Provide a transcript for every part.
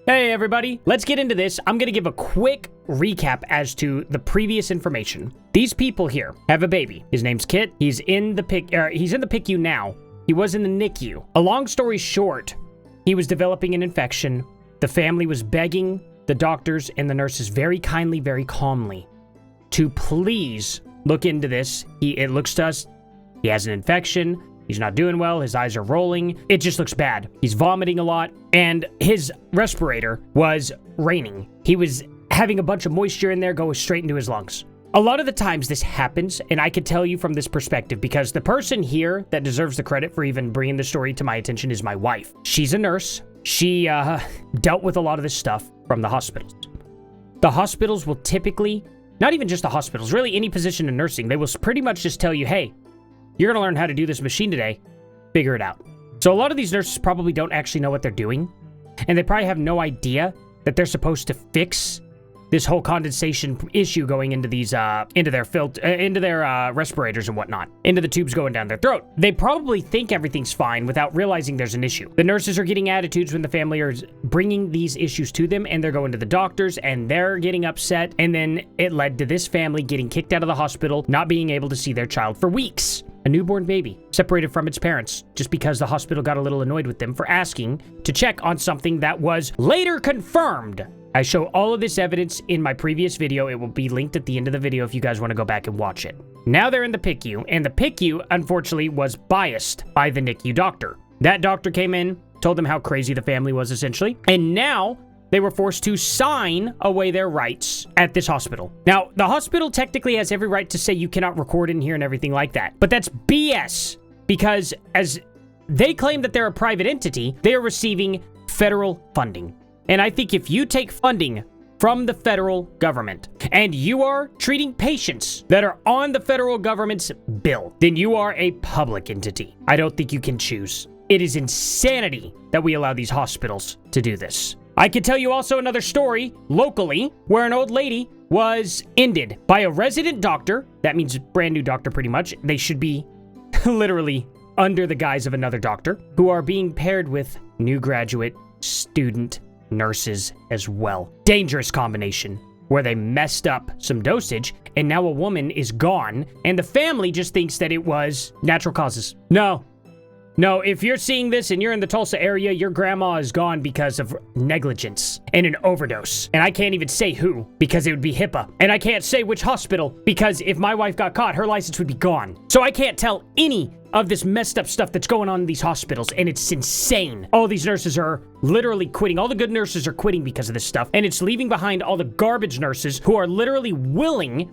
Hey everybody, let's get into this. I'm gonna give a quick recap as to the previous information. These people here have a baby. His name's Kit. He's in the PICU now. He was in the NICU. A long story short, he was developing an infection. The family was begging the doctors and the nurses very kindly, very calmly to please look into this. It looks to us, he has an infection. He's not doing well. His eyes are rolling. It just looks bad. He's vomiting a lot, and his respirator was raining. He was having a bunch of moisture in there go straight into his lungs. A lot of the times this happens, and I could tell you from this perspective because the person here that deserves the credit for even bringing the story to my attention is my wife. She's a nurse. She dealt with a lot of this stuff from the hospitals. The hospitals will typically, not even just the hospitals, really any position in nursing, they will pretty much just tell you, hey, you're going to learn how to do this machine today. Figure it out. So a lot of these nurses probably don't actually know what they're doing. And they probably have no idea that they're supposed to fix this whole condensation issue going into these, into their respirators and whatnot. Into the tubes going down their throat. They probably think everything's fine without realizing there's an issue. The nurses are getting attitudes when the family is bringing these issues to them, and they're going to the doctors and they're getting upset. And then it led to this family getting kicked out of the hospital, not being able to see their child for weeks. A newborn baby separated from its parents just because the hospital got a little annoyed with them for asking to check on something that was later confirmed. I show all of this evidence in my previous video. It will be linked at the end of the video if you guys want to go back and watch it. Now they're in the PICU, and the PICU, unfortunately, was biased by the NICU doctor. That doctor came in, told them how crazy the family was, essentially, and now they were forced to sign away their rights at this hospital. Now, the hospital technically has every right to say you cannot record in here and everything like that, but that's BS, because as they claim that they're a private entity, they are receiving federal funding. And I think if you take funding from the federal government and you are treating patients that are on the federal government's bill, then you are a public entity. I don't think you can choose. It is insanity that we allow these hospitals to do this. I could tell you also another story locally where an old lady was ended by a resident doctor. That means brand new doctor pretty much. They should be literally under the guise of another doctor, who are being paired with new graduate student nurses as well. Dangerous combination where they messed up some dosage and now a woman is gone and the family just thinks that it was natural causes. No, if you're seeing this and you're in the Tulsa area, your grandma is gone because of negligence and an overdose. And I can't even say who because it would be HIPAA. And I can't say which hospital because if my wife got caught, her license would be gone. So I can't tell any of this messed up stuff that's going on in these hospitals, and it's insane. All these nurses are literally quitting. All the good nurses are quitting because of this stuff, and it's leaving behind all the garbage nurses who are literally willing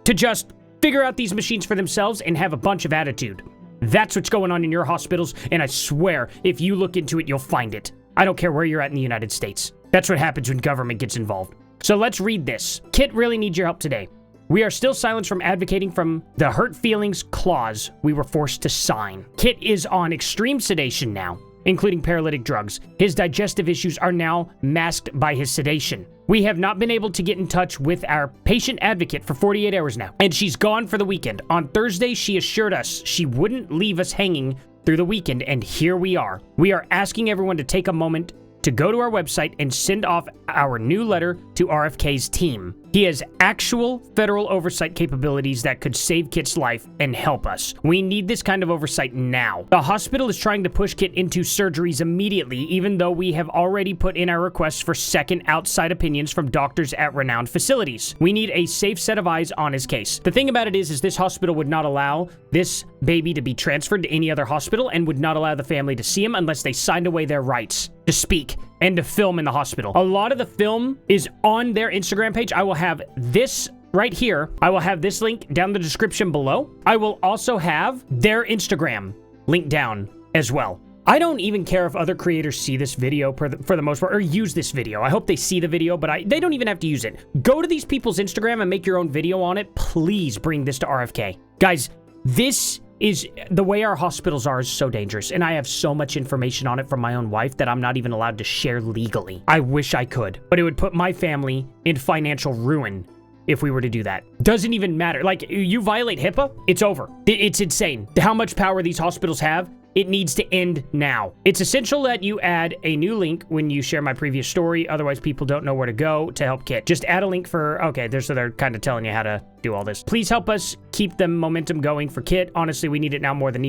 to just figure out these machines for themselves and have a bunch of attitude. That's what's going on in your hospitals, and I swear, if you look into it, you'll find it. I don't care where you're at in the United States. That's what happens when government gets involved. So let's read this. Kit really needs your help today. We are still silenced from advocating from the hurt feelings clause we were forced to sign. Kit is on extreme sedation now, including paralytic drugs. His digestive issues are now masked by his sedation. We have not been able to get in touch with our patient advocate for 48 hours now, and she's gone for the weekend. On Thursday, she assured us she wouldn't leave us hanging through the weekend, and here we are. We are asking everyone to take a moment to go to our website and send off our new letter to RFK's team. He has actual federal oversight capabilities that could save Kit's life and help us. We need this kind of oversight now. The hospital is trying to push Kit into surgeries immediately, even though we have already put in our requests for second outside opinions from doctors at renowned facilities. We need a safe set of eyes on his case. The thing about it is this hospital would not allow this baby to be transferred to any other hospital and would not allow the family to see him unless they signed away their rights to speak and to film in the hospital. A lot of the film is on their Instagram page. I will have this right here. I will have this link down in the description below. I will also have their Instagram link down as well. I don't even care if other creators see this video for the most part, or use this video. I hope they see the video, but they don't even have to use it. Go to these people's Instagram and make your own video on it. Please bring this to RFK. Guys, this is the way our hospitals are is so dangerous, and I have so much information on it from my own wife that I'm not even allowed to share legally. I wish I could, but it would put my family in financial ruin if we were to do that. Doesn't even matter. Like, you violate HIPAA, it's over. It's insane how much power these hospitals have It needs to end now. It's essential that you add a new link when you share my previous story. Otherwise, people don't know where to go to help Kit. Just add a link for... Okay, so they're kind of telling you how to do all this. Please help us keep the momentum going for Kit. Honestly, we need it now more than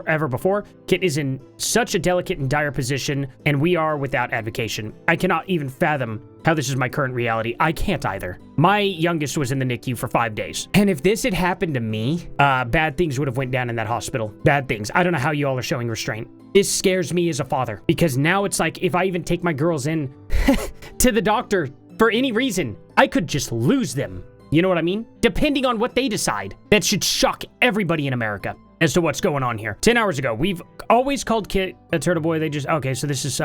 ever before. Kit is in such a delicate and dire position, and we are without advocation. I cannot even fathom how this is my current reality. I can't either. My youngest was in the NICU for 5 days. And if this had happened to me, bad things would have went down in that hospital. Bad things. I don't know how you all are showing restraint. This scares me as a father, because now it's like if I even take my girls in to the doctor for any reason, I could just lose them. You know what I mean? Depending on what they decide. That should shock everybody in America as to what's going on here. 10 hours ago, we've always called Kit a turtle boy. They just... Okay, so this is,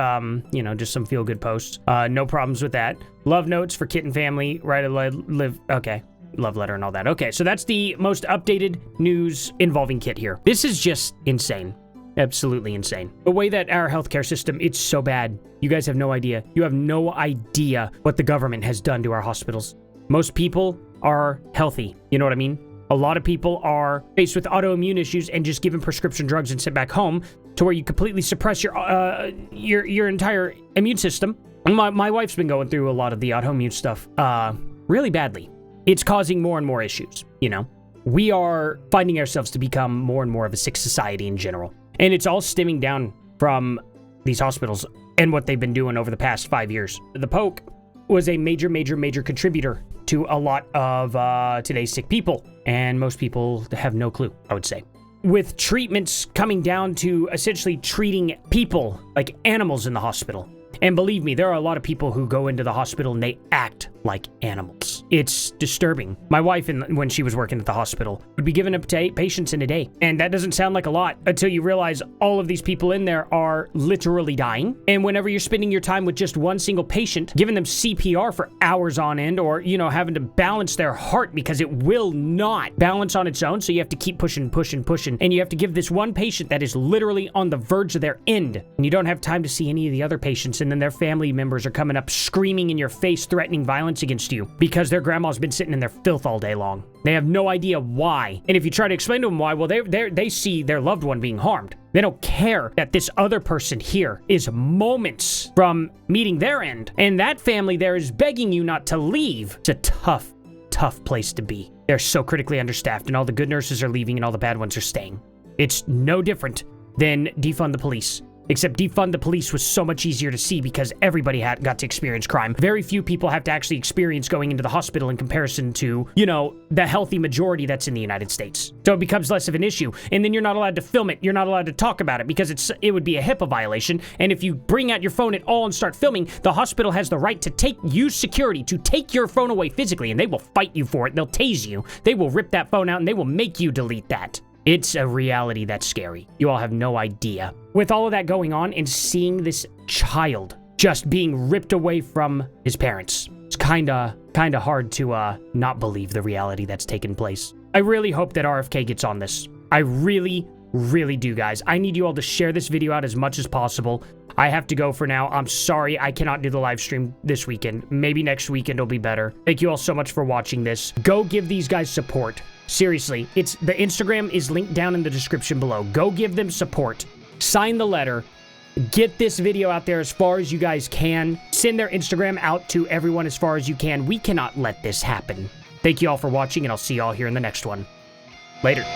you know, just some feel-good posts. No problems with that. Love notes for Kit and family. Write a live... Okay. Love letter and all that. Okay, so that's the most updated news involving Kit here. This is just insane. Absolutely insane. The way that our healthcare system, it's so bad. You guys have no idea. You have no idea what the government has done to our hospitals. Most people are healthy. You know what I mean? A lot of people are faced with autoimmune issues and just given prescription drugs and sent back home to where you completely suppress your entire immune system. My wife's been going through a lot of the autoimmune stuff really badly. It's causing more and more issues, you know? We are finding ourselves to become more and more of a sick society in general. And it's all stemming down from these hospitals and what they've been doing over the past 5 years. The Poke was a major contributor to a lot of today's sick people. And most people have no clue, I would say. With treatments coming down to essentially treating people like animals in the hospital. And believe me, there are a lot of people who go into the hospital and they act like animals. It's disturbing. My wife, when she was working at the hospital, would be given up to 8 patients in a day. And that doesn't sound like a lot until you realize all of these people in there are literally dying. And whenever you're spending your time with just one single patient, giving them CPR for hours on end, or, you know, having to balance their heart because it will not balance on its own. So you have to keep pushing. And you have to give this one patient that is literally on the verge of their end. And you don't have time to see any of the other patients. And then their family members are coming up screaming in your face, threatening violence against you because their grandma's been sitting in their filth all day long. They have no idea why. And if you try to explain to them why, well, they see their loved one being harmed. They don't care that this other person here is moments from meeting their end. And that family there is begging you not to leave. It's a tough place to be. They're so critically understaffed, and all the good nurses are leaving and all the bad ones are staying. It's no different than defund the police. Except defund the police was so much easier to see because everybody got to experience crime. Very few people have to actually experience going into the hospital in comparison to, you know, the healthy majority that's in the United States. So it becomes less of an issue. And then you're not allowed to film it. You're not allowed to talk about it because it would be a HIPAA violation. And if you bring out your phone at all and start filming, the hospital has the right to use security to take your phone away physically, and they will fight you for it. They'll tase you. They will rip that phone out and they will make you delete that. It's a reality that's scary. You all have no idea. With all of that going on and seeing this child just being ripped away from his parents, it's kinda hard to not believe the reality that's taken place. I really hope that RFK gets on this. I really do, guys. I need you all to share this video out as much as possible. I have to go for now. I'm sorry I cannot do the live stream this weekend. Maybe next weekend will be better. Thank you all so much for watching this. Go give these guys support. Seriously, the Instagram is linked down in the description below. Go give them support. Sign the letter. Get this video out there as far as you guys can. Send their Instagram out to everyone as far as you can. We cannot let this happen. Thank you all for watching, and I'll see you all here in the next one. Later.